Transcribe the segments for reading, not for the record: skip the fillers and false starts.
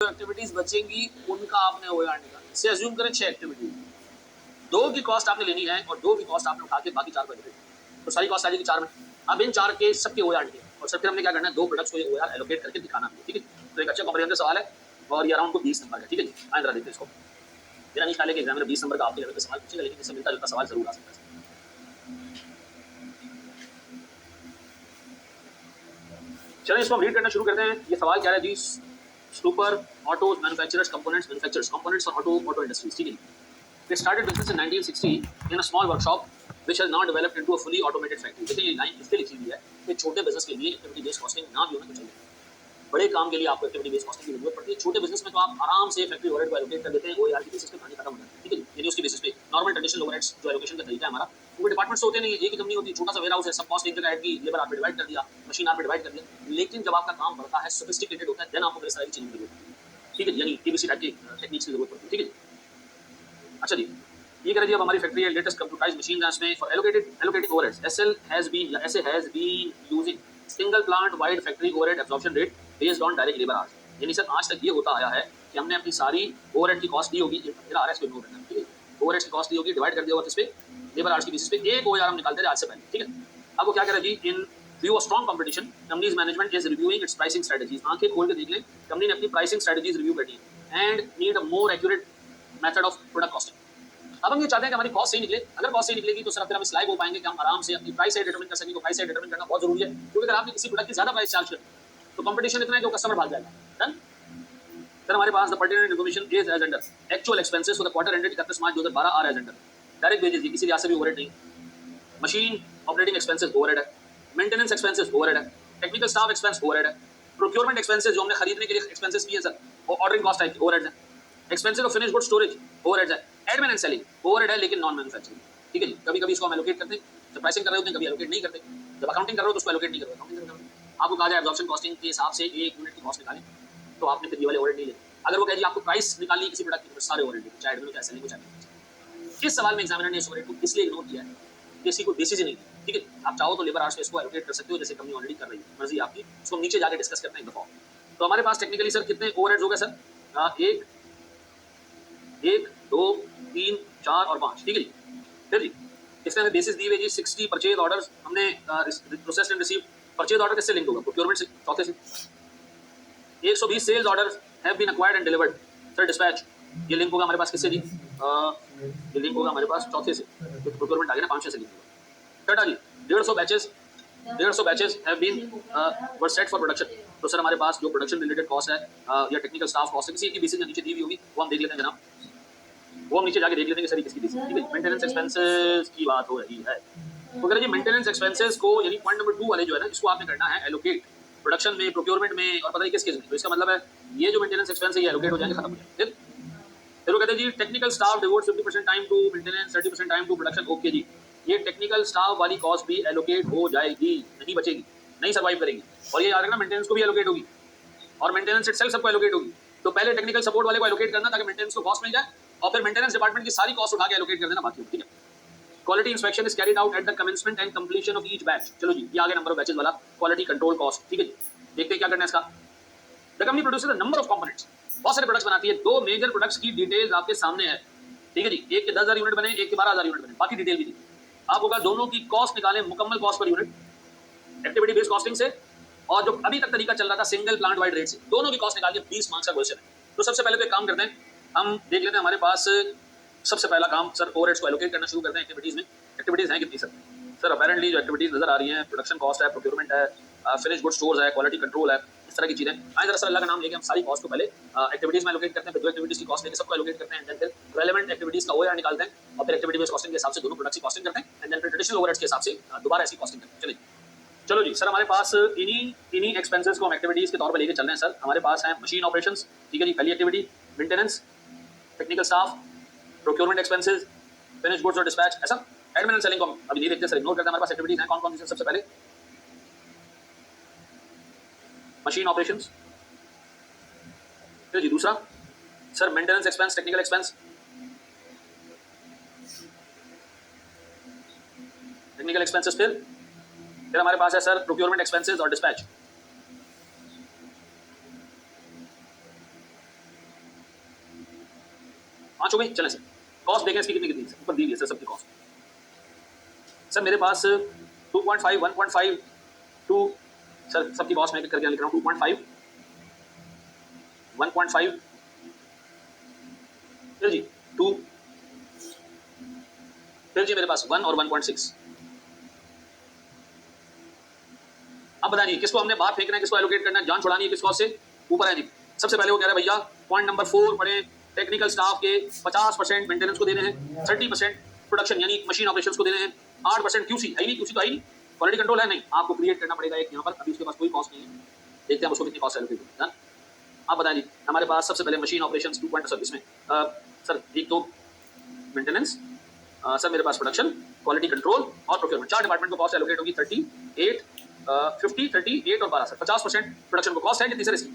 Activities बचेंगी उनका आपने OR निकालना। इससे अज्यूम करें 6 एक्टिविटीज, 2 की कॉस्ट आपने लेनी है और 2 की कॉस्ट आपने उठा के बाकी 4 को एलोकेट, तो सारी कॉस्ट आ जाएगी 4 में। अब इन 4 के सबके ओआर निकालें और सर फिर हमने क्या करना है, 2 प्रोडक्ट्स को ओआर एलोकेट करके दिखाना है, ठीक है। तो एक अच्छा कॉम्प्रिहेंसिव सवाल है और ये अराउंड 20 नंबर का, ठीक है जी। आइए जरा देखते हैं इसको। मेरा नहीं ख्याल है कि एग्जाम में 20 नंबर का आपके लेवल पे सवाल पूछेगा, लेकिन इससे मिलता जुलता सवाल जरूर आ सकता है। चलिए इसको हम रीड करना शुरू करते हैं। ये सवाल क्या है जी, super auto manufacturers components for auto industries, ठीक है। It started business in 1960 in a small workshop which has now developed into a fully automated factory. देखिए ये लाइन इसलिए लिखी हुई है कि छोटे बिजनेस के लिए एक्टिविटी बेस्ड कॉस्टिंग ना भी होना तो चलेगा, बड़े काम के लिए आपको एक्टिविटी बेस्ड कॉस्टिंग की जरूरत पड़ती है। छोटे बिजनेस में तो आप आराम से फैक्ट्री ओवरहेड को एलोकेट कर देते हैं, ओआर की बेसिस पे कहानी खत्म हो जाती है, ठीक है। यानी उसकी बेसिस पे नॉर्मल ट्रेडिशनल ओवरहेड्स जो एलोकेशन का तरीका है हमारा, वो डिपार्टमेंट्स होते नहीं है, एक ही कंपनी होती है, छोटा सा वेयर हाउस है, सब कॉस्ट एक जगह ऐड की, लेबर आप पे डिवाइड कर दिया, मशीन आप पे डिवाइड कर दिया। लेकिन जब आपका काम बढ़ता है, सोफिस्टिकेटेड होता है, देन आपको सारी चीजें की जरूरत पड़ती है, ठीक है। यानी टीबीसी टाइप की टेक्निक्स की जरूरत पड़ती है, ठीक है। अच्छा जी, ये कह रहे जी अब हमारी फैक्ट्री है, लेटेस्ट कंप्यूटराइज्ड मशीन है इसमें फॉर एलोकेटिंग ओवरहेड्स। ऐसे has been using single plant wide factory overhead absorption rate based on direct labour hours. यानी सर आज तक ये होता आया है कि हमने अपनी सारी ओवरहेड की कॉस्ट दी होगी, मेरा आरएस को इग्नोर करना, ठीक है। ओवरहेड्स की कॉस्ट दी होगी, डिवाइड कर दिया होगा किस पे, लेबर आवर्स की बेसिस पे, एक ओआर हम निकालते रहे आज से पहले, ठीक है। अब वो क्या कह रहे जी, in view of strong competition companies management is reviewing its pricing strategies. आंखें खोल के देख लें, कंपनी ने अपनी प्राइसिंग स्ट्रेटजीज रिव्यू करनी है and need a more accurate method of product costing. अब हम ये चाहते हैं कि हमारी कॉस्ट सही निकले। अगर कॉस्ट सही निकलेगी तो सर फिर हम इस लायक हो पाएंगे कि हम आराम से अपनी प्राइस डिटरमिन कर सकेंगे। तो प्राइस डिटरमिन करना बहुत जरूरी है, क्योंकि अगर आपने किसी प्रोडक्ट की ज्यादा प्राइस चार्ज कर तो कंपटीशन इतना है कि कस्टमर भाग जाएगा। डन। फिर हमारे पास the pertinent information is as under actual expenses for the quarter ended 31 March 2012 are as under direct wages की किसी लिहाज से भी ओवरहेड नहीं, मशीन ऑपरेटिंग एक्सपेंसेस ओवरहेड है, मेंटेनेंस एक्सपेंसेस ओवरहेड है, टेक्निकल स्टाफ एक्सपेंस ओवरहेड है, प्रोक्योरमेंट एक्सपेंसेस जो हमने खरीदने के लिए एक्सपेंसेस किए सर वो ऑर्डरिंग कॉस्ट टाइप ओवरहेड है, expenses of finish good storage overhead है, एडमिन एंड सेलिंग ओवरहेड है लेकिन नॉन मैन्युफैक्चरिंग, ठीक है जी। कभी कभी इसको हम एलोकेट करते हैं, जब प्राइसिंग कर रहे होते हैं, कभी एलोकेट नहीं करते, जब अकाउंटिंग कर रहे हो तो उसको एलोकेट नहीं करोगे, अकाउंटिंग कर रहे हो आपको कहा जाए एब्जॉर्प्शन कॉस्टिंग के हिसाब से एक यूनिट की कॉस्ट निकालें, तो आपने फिर ये वाले ओवरहेड नहीं लेते। अगर वो कहे जी आपको प्राइस निकालनी है किसी प्रोडक्ट की तो सारे ओवरहेड लेते, चाहे एडमिन चाहे सेलिंग को चाहे। इस सवाल में एग्जामिनर ने इस ओवरहेड को इसलिए इग्नोर किया है कि इसकी कोई बेसिस ही नहीं, ठीक है। आप चाहो तो लेबर आवर्स पे इसको एलोकेट कर सकते हो, जैसे कंपनी ऑलरेडी कर रही है, मर्जी आपकी। उसको हम नीचे जाके डिस्कस करते हैं एक दफा। तो हमारे पास टेक्निकली सर कितने ओवरहेड्स हो गए सर, एक 2 3 4 और 5, ठीक है जी। फिर जी इसमें हमें बेसिस दी हुई जी 60 परचेज ऑर्डर्स हमने processed and receive. Purchase order किससे लिंक होगा, प्रोक्योरमेंट से, चौथे से। 120 sales orders have been acquired and delivered sir dispatch, ये लिंक होगा हमारे पास किससे जी, ये लिंक होगा हमारे पास चौथे से, तो प्रोक्योरमेंट आ गया ना, 5 से लिंक होगा। टाटा जी 150 batches have been were set for production. तो सर हमारे पास जो प्रोडक्शन रिलेटेड कॉस्ट है या टेक्निकल स्टाफ कॉस्ट है, किसी की बेसिस नीचे दी हुई होगी, वो हम देख लेते हैं जनाब, वो हम नीचे जाके देख लेते हैं कि सर किसकी बेसिस, ठीक है। मेंटेनेंस एक्सपेंसेस की बात हो रही है, तो अगर जी मेंटेनेंस एक्सपेंसेस को यानी पॉइंट नंबर 2 वाले जो है ना, इसको आपने करना है एलोकेट प्रोडक्शन में, प्रोक्योरमेंट में और पता नहीं किस केस में। तो इसका मतलब है ये जो मेंटेनेंस एक्सपेंस है ये एलोकेट हो जाएंगे, खत्म हो जाएंगे। फिर वो कहते हैं जी technical staff devotes 50% time to maintenance, 30% time to production. Okay जी, ये टेक्निकल स्टाफ वाली कॉस्ट भी एलोकेट हो जाएगी, नहीं बचेगी, नहीं सर्वाइव करेगी। और ये याद रखना मेंटेनेंस को भी एलोकेट होगी और मेंटेनेंस इटसेल्फ सबको एलोकेट होगी। तो पहले टेक्निकल सपोर्ट वाले को एलोकेट करना ताकि मेंटेनेंस को कॉस्ट मिल जाए, और फिर मेंटेनेंस डिपार्टमेंट की सारी कॉस्ट उठा के एलोकेट कर देना बाकी, ठीक है। Quality inspection is carried out at the commencement and completion of each batch. चलो जी ये आगे नंबर ऑफ बैचेस वाला क्वालिटी कंट्रोल कॉस्ट, ठीक है जी। देखते हैं क्या करना है इसका। The company produces the number of components, बहुत सारे प्रोडक्ट्स बनाती है, 2 मेजर प्रोडक्ट्स की डिटेल्स आपके सामने है, ठीक है जी। एक के 10,000 यूनिट बने, एक के 12,000 यूनिट बने, बाकी डिटेल भी दी। आप होगा दोनों की कॉस्ट निकालें, मुकम्मल cost per unit activity based costing से, और जो अभी तक तरीका चल रहा था सिंगल प्लांट वाइड रेट से, दोनों की कॉस्ट निकाल के 20 मार्क्स का क्वेश्चन है। तो सबसे पहले तो एक काम करते हैं, हम देख लेते हैं हमारे पास सबसे पहला काम सर ओवरहेड्स को एलोकेट करना शुरू करते हैं एक्टिविटीज में। एक्टिविटीज हैं कितनी सर अपेरेंटली जो एक्टिविटीज नजर आ रही हैं, प्रोडक्शन कॉस्ट है, प्रोक्योरमेंट है, फिनिश गुड स्टोर्स है, क्वालिटी कंट्रोल है, इस तरह की चीजें। आए जरा सर अल्लाह का नाम लेके हम सारी कॉस्ट को पहले एक्टिविटीज में एलोकेट करते हैं, फिर दो एक्टिविटीज की कॉस्ट लेके सबको एलोकेट करते हैं, एंड फिर रेलेवेंट एक्टिविटीज का ओआर निकालते हैं, और फिर एक्टिविटी बेस्ड कॉस्टिंग के हिसाब से दोनों प्रोडक्ट्स की कॉस्टिंग करते हैं, एंड देन फिर ट्रेडिशनल ओवरहेड्स के हिसाब से दोबारा ऐसी कॉस्टिंग करते हैं। चलिए चलो जी सर हमारे पास इन्हीं एक्सपेंसेस को हम एक्टिविटीज के तौर पर लेके चल रहे हैं। सर हमारे पास है मशीन ऑपरेशंस, ठीक है जी, पहली activity, maintenance, technical staff, procurement expenses, finish goods और डिस्पैच, ऐसा। एडमिन एंड सेलिंग को अभी नहीं देखते सर, इग्नोर करते हैं। हमारे पास एक्टिविटीज हैं कौन कौन सी? सबसे पहले मशीन ऑपरेशंस, फिर जी दूसरा sir maintenance expense, technical expense, technical expenses, फिर हमारे पास है सर प्रोक्योरमेंट एक्सपेंसेस और डिस्पैच। 5 हो गई। चलें सर, कॉस्ट देखें इसकी कितनी कितनी है, ऊपर दी हुई है सर सबकी कॉस्ट। सर मेरे पास 2.5, 1.5, 2, सर सबकी कॉस्ट मैं करके लिख रहा हूँ, 2.5, 1.5, फिर जी 2, फिर जी मेरे पास 1 और 1.6। अब बताइए किसको हमने बाहर फेंकना है, किसको एलोकेट करना है, जान छुड़ानी है किस कॉस्ट से, ऊपर है जी। सबसे पहले वो कह रहा है भैया पॉइंट नंबर 4 पढ़े, टेक्निकल स्टाफ के 50% मेंटेनेंस को देने हैं, 30% प्रोडक्शन यानी मशीन ऑपरेशंस को देने हैं, 8% क्यूसी है ही नहीं, क्यूसी तो है ही नहीं, क्वालिटी कंट्रोल है नहीं, आपको क्रिएट करना पड़ेगा एक यहाँ पर। अभी उसके पास कोई कॉस्ट नहीं है, देखते हैं उसको कितनी कॉस्ट एलोकेट होती है। आप बताइए हमारे पास सबसे पहले मशीन ऑपरेशंस 2 सर इसमें सर एक तो मेंटेनेंस, सर मेरे पास प्रोडक्शन, क्वालिटी कंट्रोल और प्रोक्योरमेंट, 4 डिपार्टमेंट को कॉस्ट एलोकेट होगी 38, 50, 38 और 12 सर 50% प्रोडक्शन को कॉस्ट है। कितनी सर इसकी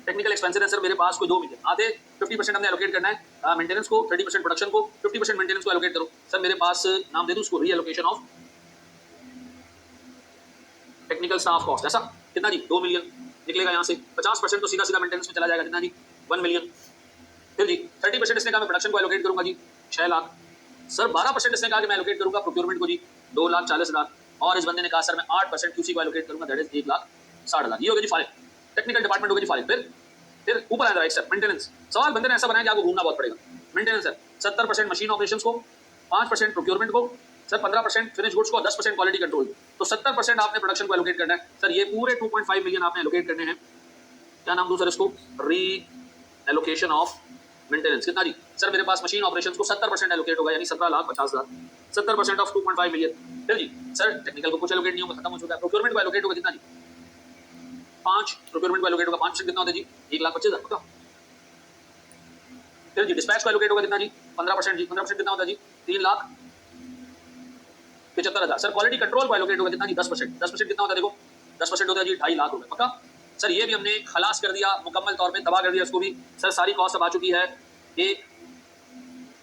टेक्निकल एक्सपेंसेस है सर मेरे पास कोई 2 मिलियन, आधे 50% हमने एलोकेट करना है मेंटेनेंस को, 30% प्रोडक्शन को, 50% मेंटेनेंस को एलोकेट करो। सर मेरे पास नाम दे दूं उसको reallocation of technical staff cost, ऐसा कितना जी 2 मिलियन निकलेगा यहाँ से। 50% तो सीधा सीधा मेंटेनेंस में चला जाएगा, कितना जी 1 मिलियन। फिर जी 30% इसने कहा मैं प्रोडक्शन को एलोकेट करूंगा जी 6 लाख। सर 12% इसने कहा कि मैं एलोकेट करूंगा प्रोक्योरमेंट को जी 2,40,000, और इस बंदे ने कहा सर मैं 8% क्यूसी को एलोकेट करूंगा, दैट इज 1,60,000। ये हो गया जी फारिग, टेक्निकल डिपार्टमेंट हो गया जी फारिग। फिर ऊपर आ राइट सर मेंटेनेंस, सवाल बंदे ने ऐसा बनाया कि आपको घूमना बहुत पड़ेगा। मेंटेनेंस सर 70% मशीन ऑपरेशंस को, 5% प्रोक्योरमेंट को, सर 15% फिनिश गुड्स को, 10% क्वालिटी कंट्रोल को, तो 70% आपने प्रोडक्शन को एलोकेट करना है। सर ये पूरे 2.5 मिलियन आपने एलोकेट करने हैं, क्या नाम दूं सर इसको, री एलोकेशन ऑफ मेंटेनेंस। कितना जी सर मेरे पास मशीन ऑपरेशंस को 70% एलोकेट होगा यानी 17,50,000, 70% ऑफ 2.5 मिलियन। फिर जी सर टेक्निकल को कुछ एलोकेट नहीं होगा, खत्म हो चुका है। प्रोक्योरमेंट को एलोकेट होगा कितना जी 5, प्रोक्योरमेंट को एलोकेट होगा 5% कितना होता है जी 1,25,000 पक्का। फिर जी डिस्पैच को एलोकेट होगा कितना जी 15% जी, 15% कितना होता है जी 3,75,000। सर क्वालिटी कंट्रोल को एलोकेट होगा कितना जी 10%, 10% कितना होता है देखो 10% होता है जी 2.5 लाख रुपए पक्का। सर ये भी हमने खलास कर दिया, मुकम्मल तौर पे तबाह कर दिया इसको भी। सर सारी कॉस्ट अब आ चुकी है, एक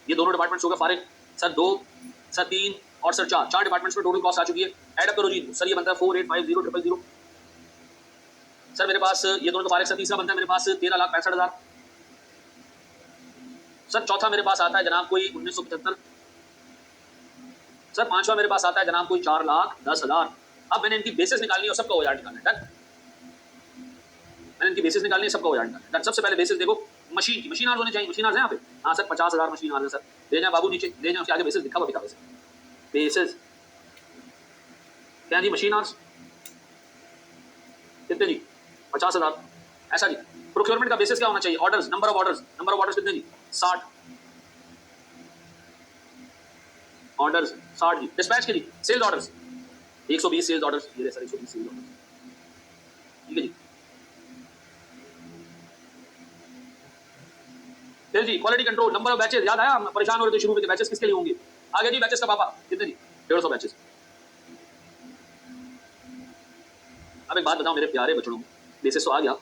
ये दोनों डिपार्टमेंट्स हो गए फारिग, सर 2, सर 3 और सर 4 डिपार्टमेंट्स में टोटल कॉस्ट आ चुकी है। ऐड अप करो जी सर, ये बनता है 4850,000। सर मेरे पास ये दोनों तो फारिग, सर तीसरा बनता है मेरे पास 13,65,000। सर चौथा मेरे पास आता है जनाब कोई 1975। सर पांचवा मेरे पास आता है जनाब कोई 4,10,000। अब मैंने इनकी बेसिस निकालनी है और सबका औजार निकालना है। मैंने इनकी बेसिस निकालनी है, सबका औजार निकालना है। सबसे पहले बेसिस देखो मशीन की, मशीन आर्स होने चाहिए, मशीन आर्स है यहाँ पे, हाँ सर 50,000 मशीन आर्स है सर, ले जाए बाबू नीचे, ले जाए उसके आगे बेसिस लिखा हुआ दिखा बेसिस क्या जी मशीन आर्स कितने जी 50,000 ऐसा जी। प्रोक्योरमेंट का बेसिस क्या होना चाहिए, ऑर्डर्स, नंबर ऑफ ऑर्डर्स कितने जी 60 ऑर्डर्स 60 जी। डिस्पैच के जी सेल्स ऑर्डर्स 120 सेल्स ऑर्डर्स, ये सर 120 सेल्स ऑर्डर्स, ठीक है जी। फिर जी quality control, number of batches, याद आया हम परेशान हो रहे थे शुरू में कि बैचेस किसके लिए होंगे, आगे जी बैचेस का पापा कितने जी 150 बैचेस। अब एक बात बताओ मेरे प्यारे बच्चों, बेसिस तो आ गया,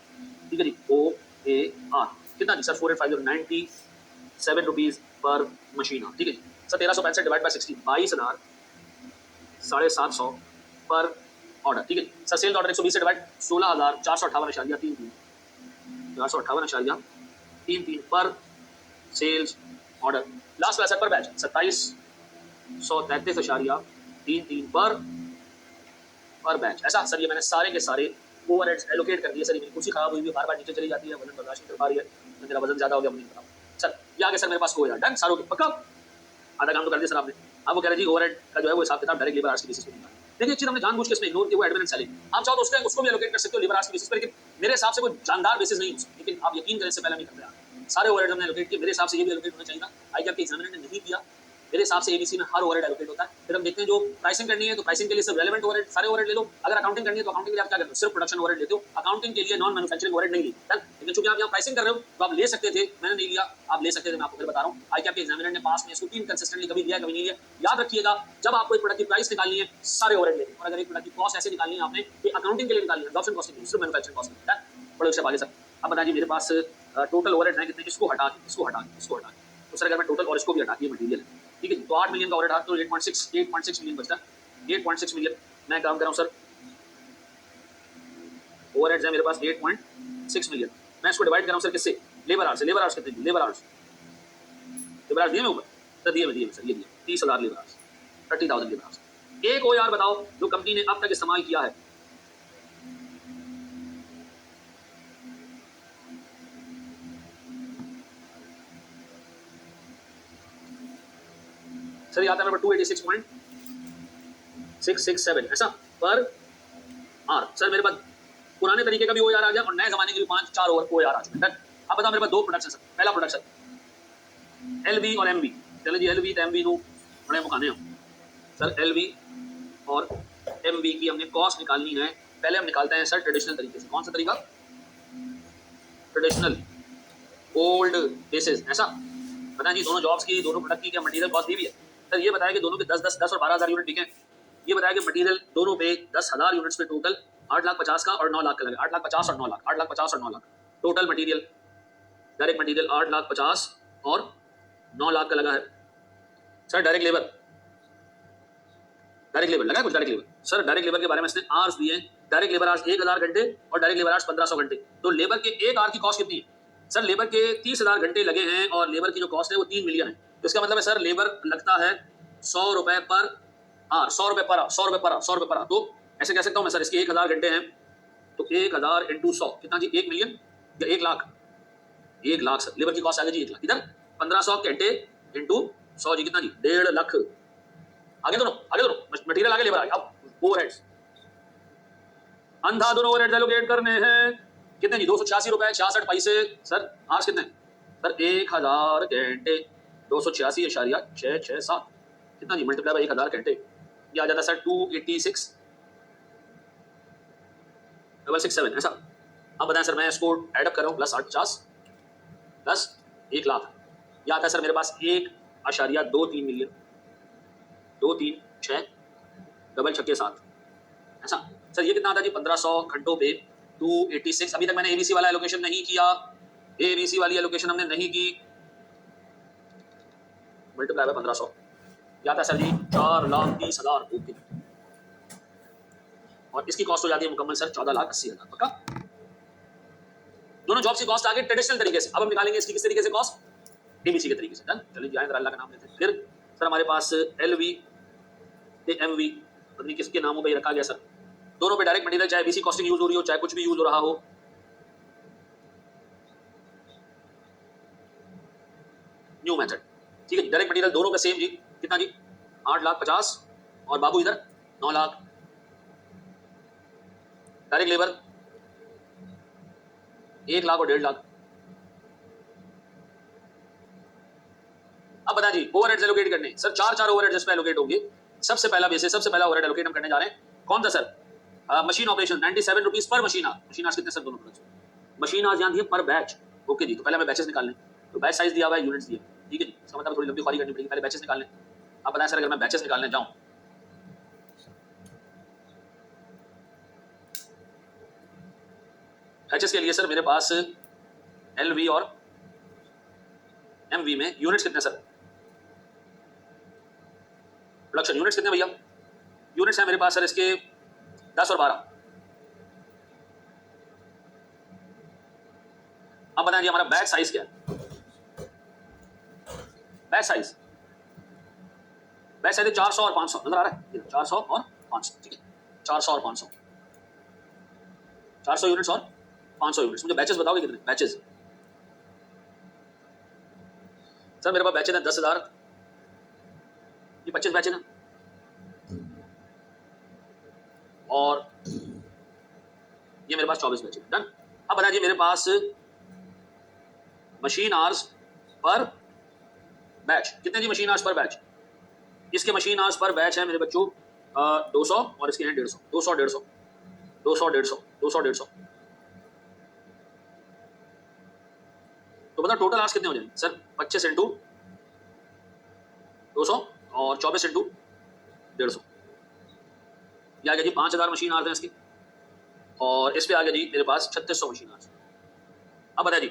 ठीक है जी। OAR कितना जी सर 4,597 रुपीज पर मशीन आर, ठीक है जी। सर 1365 डिवाइड बाय 60 22,750 पर ऑर्डर, ठीक है जी। सर सेल्स ऑर्डर 120 से डिवाइड 16,458.33 458.33 पर सेल्स ऑर्डर। लास्ट वाला सर पर बैच 2733.33 पर बैच, ऐसा सर। ये मैंने सारे के सारे ओवरहेड्स एलोकेट कर दिए सर। मेरी कुर्सी खराब हुई है, बार बार नीचे चली जाती है, वजन बर्दाश्त नहीं कर पा रही है, मेरा वजन ज्यादा हो गया, मुझे नहीं पता सर। ये आगे सर मेरे पास हो यार डन सारों के पक्का, आधा काम तो कर दिया सर आपने। अब वो कह रहे जी ओवरहेड का जो है वो हिसाब किताब डायरेक्ट लेबर आवर्स की बेसिस पे निकालना। देखिए चीज हमने जानबूझ के इसमें इग्नोर किया, वो एडमिन एंड सेलिंग। आप चाहो तो उसको भी एलोकेट कर सकते हो लेबर आवर्स की बेसिस पे, लेकिन मेरे हिसाब से कोई जानदार बेसिस नहीं हो सकती। लेकिन आप यकीन करें से पहले नहीं कर रहे, सारे ओवरहेड हमने एलोकेट किए। मेरे हिसाब से ये भी एलोकेट होना चाहिए था, आईकैप के एग्जामिनर ने नहीं किया। मेरे हिसाब से एबीसी में हर ओवरहेड एलोकेट होता है। फिर हम देखते हैं जो प्राइसिंग करनी है तो प्राइसिंग के लिए सिर्फ रेलेवेंट ओवरहेड, सारे ओवरहेड ले लो। अगर अकाउंटिंग करनी है तो अकाउंटिंग के लिए आप क्या करते हो, सिर्फ प्रोडक्शन ओवरहेड लेते हो। अकाउंटिंग के लिए नॉन मैन्युफैक्चरिंग ओवरहेड नहीं लेते, लेकिन चूंकि आप यहाँ प्राइसिंग कर रहे हो तो आप ले सकते थे, मैंने नहीं लिया, आप ले सकते थे। मैं आपको फिर बता रहा हूँ, आईकैप के एग्जामिनर ने पास में इसको 3 कंसिस्टेंटली कभी लिया कभी नहीं लिया। याद रखिएगा जब आपको एक प्रोडक्ट की प्राइस निकालनी है सारे ओवरहेड लेंगे, और अगर एक प्रोडक्ट की कॉस्ट ऐसे निकालनी है आपने कि अकाउंटिंग के लिए निकालनी है, एब्जॉर्प्शन कॉस्ट नहीं, सिर्फ मैन्युफैक्चरिंग कॉस्ट है। बड़े उससे आगे सर अब बताइए मेरे पास टोटल ओवरहेड है कितने, इसको हटा के तो सर अगर मैं टोटल और इसको भी हटा के मटेरियल है, ठीक है, तो 8 मिलियन का ओवरहेड है, तो 8.6 मिलियन बचता है। 8.6 मिलियन मैं काम कर रहा हूँ सर, ओवरहेड्स है मेरे पास 8.6 मिलियन। मैं इसको डिवाइड कर रहा हूँ सर किससे, लेबर आवर्स से। लेबर आवर्स कितने, लेबर आवर्स लेबर आवर्स दिए मैं ऊपर सर, दिए सर, ये दिए 30,000 लेबर आवर्स, 30,000 लेबर आवर्स। एक OAR बताओ जो कंपनी ने अब तक इस्तेमाल किया है। सर ये आता है नंबर 286.667 ऐसा पर आर। सर मेरे पास पुराने तरीके का भी OAR आ गया और नए जमाने के भी 5-4 OAR आ चुके हैं। अब बताओ मेरे पास दो प्रोडक्ट्स हैं सर। पहला प्रोडक्ट LV और MV। चलो जी LV तो MV नो बड़े मुकाने हो सर। LV और MV की हमने कॉस्ट निकालनी है। पहले हम निकालते हैं सर ट्रेडिशनल तरीके से। कौन सा तरीका? ट्रेडिशनल ओल्ड बेसिस ऐसा। बताएं जी दोनों जॉब्स की, दोनों प्रोडक्ट की क्या मटेरियल कॉस्ट दी हुई है? सर ये बताया कि दोनों के 10 और 12,000 यूनिट बिके। ये बताया कि मटेरियल दोनों पे 10,000 यूनिट्स पे टोटल 8,50,000 का और 9 लाख का लगा। 8,50,000 और 9 लाख, 8,50,000 और 9 lakh total material, direct material 8,50,000 और 9 लाख का लगा है। सर डायरेक्ट लेबर लगा है कुछ? Direct labour sir, direct labour के बारे में इसने आवर्स दिए। डायरेक्ट लेबर आवर्स 1,000 घंटे और डायरेक्ट लेबर आवर्स 1,500 घंटे। तो लेबर के एक आवर की कॉस्ट कितनी है? सर लेबर के 30,000 घंटे लगे हैं और लेबर की जो कॉस्ट है वो 3 मिलियन है। तो इसका मतलब है सर लेबर लगता है 100 रुपए पर आवर, 100 रुपए पर आवर, 100 रुपए पर आवर, 100 रुपए पर आवर। तो ऐसे कह सकता हूँ मैं सर, इसके 1,000 घंटे हैं तो 1,000 इंटू 100 कितना जी? 1 मिलियन या 1 लाख? 1 लाख सर लेबर की कॉस्ट आ गई जी 1 लाख। इधर 1,500 घंटे इंटू 100 जी कितना जी? 1.5 लाख। आगे दोनों मटेरियल आगे, लेबर आगे। अब ओवरहेड्स अंधा दोनों ओवरहेड्स एलोकेट करने हैं। कितने जी? 286 रुपए 66 पैसे। सर आवर्स कितने? सर 1,000 घंटे 286.667 कितना जी? मल्टीप्लाई बाय 1,000 घंटे ये आ जाता है सर 286,667 ऐसा। अब बताएं सर, मैं इसको एडअप कर रहा हूँ, प्लस 850 प्लस 1 लाख ये आता है सर मेरे पास 1.23 मिलियन। 236 डबल 6 7 ऐसा। सर ये कितना आता है जी? 1,500 घंटों पे 286। अभी तक मैंने एबीसी वाला एलोकेशन नहीं किया, एबीसी वाली एलोकेशन हमने नहीं की। मल्टीप्लाई बाय 1,500 ये आता है सर जी 4,30,000। ओके, और इसकी कॉस्ट हो जाती है मुकम्मल सर 14,80,000। पक्का? दोनों जॉब्स की कॉस्ट आगे ट्रेडिशनल तरीके से। अब हम निकालेंगे इसकी किस तरीके से कॉस्ट? एबीसी के तरीके से। डन। चलिए जी, अल्लाह का नाम लेते हैं। फिर सर हमारे पास LV MV पता नहीं किसके नामों पे रखा गया सर। दोनों पे डायरेक्ट मटेरियल, चाहे बीसी कॉस्टिंग यूज हो रही हो चाहे कुछ भी यूज हो रहा हो। न्यू मेथड ठीक है जी। डायरेक्ट मटेरियल दोनों का सेम जी कितना जी? 8,50,000 और बाबू इधर 9 लाख। डायरेक्ट लेबर 1 लाख और 1.5 लाख। अब बता जी ओवरहेड्स एलोकेट करने। सर 4 ओवरहेड्स पे एलोकेट होंगे। सबसे पहला बेसिस, सबसे पहला ओवरहेड एलोकेट हम करने जा रहे हैं। कौन सा सर? मशीन ऑपरेशन 97 रुपीज पर मशीन आवर। मशीन आवर्स कितने सर? दोनों मशीन आवर्स दिए पर बैच। ओके जी, तो पहले हमें बैचेस निकालने। तो बैच साइज दिया हुआ है, यूनिट्स दिए। ठीक है जी, इसका मतलब थोड़ी लंबी ख्वारी करनी पड़ेगी। पहले बैचेस निकालने। अब बताएं सर, अगर मैं बैचेस निकालने जाऊं बैचेस के लिए सर मेरे पास LV और MV में यूनिट्स कितने सर? प्रोडक्शन यूनिट्स कितने भैया? यूनिट्स है मेरे पास सर इसके 10 और 12। अब बताएं जी हमारा बैच साइज क्या है? बैच साइज 400 और 500 नजर आ रहा है? 400 और 500 ठीक है। 400 और 500, 400 यूनिट्स और 500 यूनिट्स। मुझे बैचेस बताओगे कितने बैचेस? सर मेरे पास बैचेस हैं 10,000। ये 25 बैचेस हैं और ये मेरे पास 24 बैचेस। डन। अब बताइए मेरे पास मशीन आवर्स पर बैच कितने जी? मशीन आवर्स पर बैच, इसके मशीन आवर्स पर बैच है मेरे बच्चों 200 और इसके हैं 150। 200 150 200 150 200 150। तो मतलब टोटल आवर्स कितने हो जाएंगे सर? 25 इंटू 200 और 24 इंटू 150। ये आ गया जी 5,000 मशीन आवर्स हैं इसकी। और इस पे आ गया जी मेरे पास 3600 मशीन आवर्स। अब बताइए जी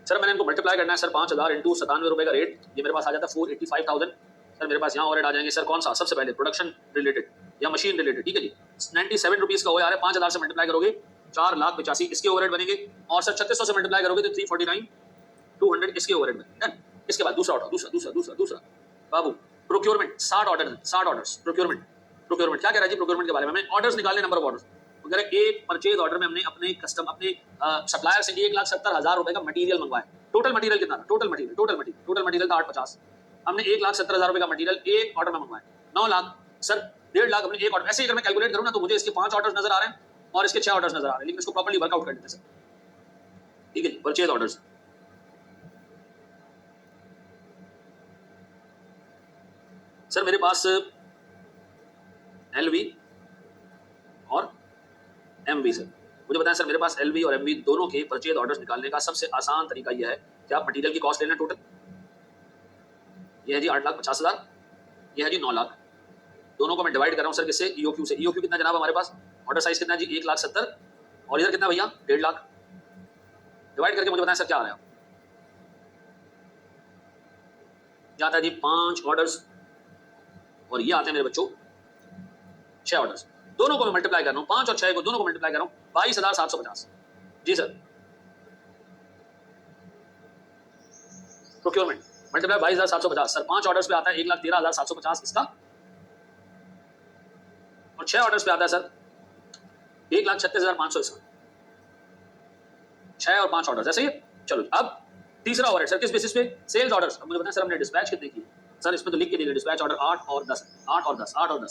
सर, मैंने इनको मल्टीप्लाई करना है सर। 5,000 इंटू 97 रुपए का रेट, ये मेरे पास आ जाता है 485,000। सर मेरे पास यहाँ और आ जाएंगे सर। कौन सा? सबसे पहले प्रोडक्शन रिलेटेड या मशीन रिलेटेड। ठीक है जी, 97 रुपीज का हो यार है। 5,000 से मल्टीप्लाई करोगे 4,85,000 इसके ओवरहेड बनेंगे और सर 3600 से मल्टीप्लाई करोगे तो 349 200 इसके ओवरहेड में डन। इसके बाद दूसरा ऑर्डर, दूसरा बाबू प्रोक्योरमेंट 60 ऑर्डर, 60 ऑर्डर्स प्रोक्योरमेंट क्या कह रहा है जी प्रोक्योरमेंट के बारे में? हमने ऑर्डर्स निकालने, नंबर ऑफ ऑर्डर्स। तो कह रहे एक परचेज ऑर्डर में हमने अपने सप्लायर से 1,70,000 रुपए का मटेरियल मंगवाया। टोटल मटेरियल कितना था? टोटल मटेरियल था 850। हमने 1,70,000 रुपए का मटेरियल एक ऑर्डर में मंगवाया। 9 लाख सर, 1.5 लाख अपने एक ऑर्डर। ऐसे ही अगर मैं कैलकुलेट करूं ना तो मुझे इसके 5 ऑर्डर्स नजर आ रहे हैं और इसके 6 ऑर्डर्स नजर आ रहे हैं, लेकिन इसको प्रॉपर्ली वर्कआउट कर देते हैं सर। ठीक है जी, परचेज ऑर्डर्स सर मेरे पास एलवी और एमवी सर, मुझे बताएं सर मेरे पास एलवी और एमवी दोनों के परचेज ऑर्डर्स निकालने का सबसे आसान तरीका यह है कि आप मटेरियल की कॉस्ट ले लें टोटल। यह है जी 8,50,000, यह है जी 9 लाख। दोनों को मैं डिवाइड कर रहा हूं सर किससे? ईओक्यू से। ईओक्यू कितना जनाब हमारे पास? ऑर्डर साइज कितना जी? 1,70,000 और इधर कितना भैया? 1.5 लाख। डिवाइड करके मुझे बताएं सर क्या आ रहा है? जाता है जी 5 ऑर्डर्स और ये आते हैं मेरे बच्चों 6 ऑर्डर्स। दोनों को मैं मल्टीप्लाई कर रहा हूं, 5 और 6 को दोनों को मल्टीप्लाई कर रहा हूं 22,750। जी sir, procurement multiply 22,750 sir. 5 orders पे आता है 1,13,750 इसका और 6 ऑर्डर्स पे आता है सर 1,36,500 इसका। 6 और 5 ऑर्डर्स ऐसे ही। चलो अब तीसरा ओवरहेड सर किस बेसिस पे? Sales orders. अब मुझे बताएं सर हमने डिस्पैच कितने की सर? इसमें तो लिख के दिए डिस्पैच ऑर्डर 8 और 10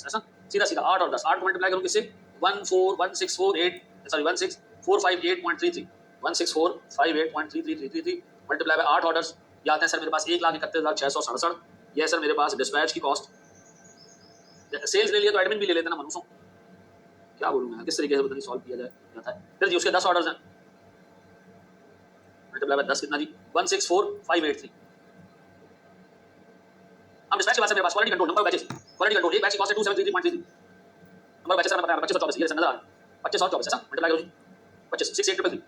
ऐसा सीधा 8 और 10। 8 को मल्टीप्लाई करूं किससे? 16458 सॉरी 16458.33 16458.33 मल्टीप्लाई बाय 8 ऑर्डर्स। ये आते हैं सर मेरे पास 1,31,667। यह सर मेरे पास डिस्पैच की कॉस्ट। सेल्स ले लिया तो एडमिन भी ले लेते ना मनुष्यों, क्या बोलूं मैं, किस तरीके से पता नहीं सॉल्व किया जाता है। फिर जी उसके 10 ऑर्डर्स हैं, मल्टीप्लाई बाय 10 कितना जी? 164,583। अब डिस्पैच के बाद से मेरे पास quality control, number of batches, quality control. एक बैच की कॉस्ट है 273.33। नंबर ऑफ बैचेस मैंने बताया 25 और 24 ये नजर आ रहा है। 25 और 24 ऐसा मल्टीप्लाई करो जी 25 6833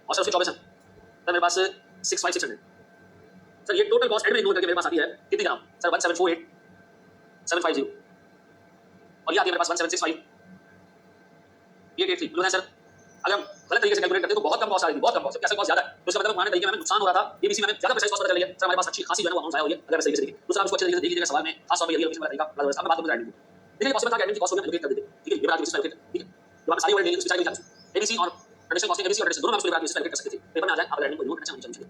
और सर उसके 24 है सर मेरे पास 65,600। सर ये टोटल कॉस्ट एडमिन इग्नोर करके मेरे पास आती है कितनी जनाब? सर 1,748,750 और ये आती है मेरे पास 1,765,883 किलो है सर। अगर हम गलत तरीके से कैलकुलेट करते तो बहुत कम कॉस्ट आ रही थी, बहुत कम कॉस्ट। कैसे कॉस्ट ज्यादा है तो उसका मतलब माने तरीके में नुकसान हो रहा था। एबीसी में हमें ज्यादा प्रेसाइज कॉस्ट पता चल रही है सर, हमारे पास अच्छी खासी जो है वो अमाउंट आया हो रही है अगर सही से देखिए। दूसरा उसको अच्छे तरीके से देख लीजिएगा सवाल में, खास तौर पे ये तरीका अब मैं बात करूंगा एडमिन देखिए पॉसिबल था कि एडमिन की कॉस्ट को कैलकुलेट कर देते। ठीक है, ये बात इसमें ठीक है, तो आप सारी वर्ड लेंगे उसकी साइड में एबीसी और ट्रेडिशनल कॉस्टिंग, एबीसी और ट्रेडिशनल दोनों में उसको बात कैलकुलेट कर सकते थे। पेपर में आ जाए आप एडमिन को नोट करना चाहिए।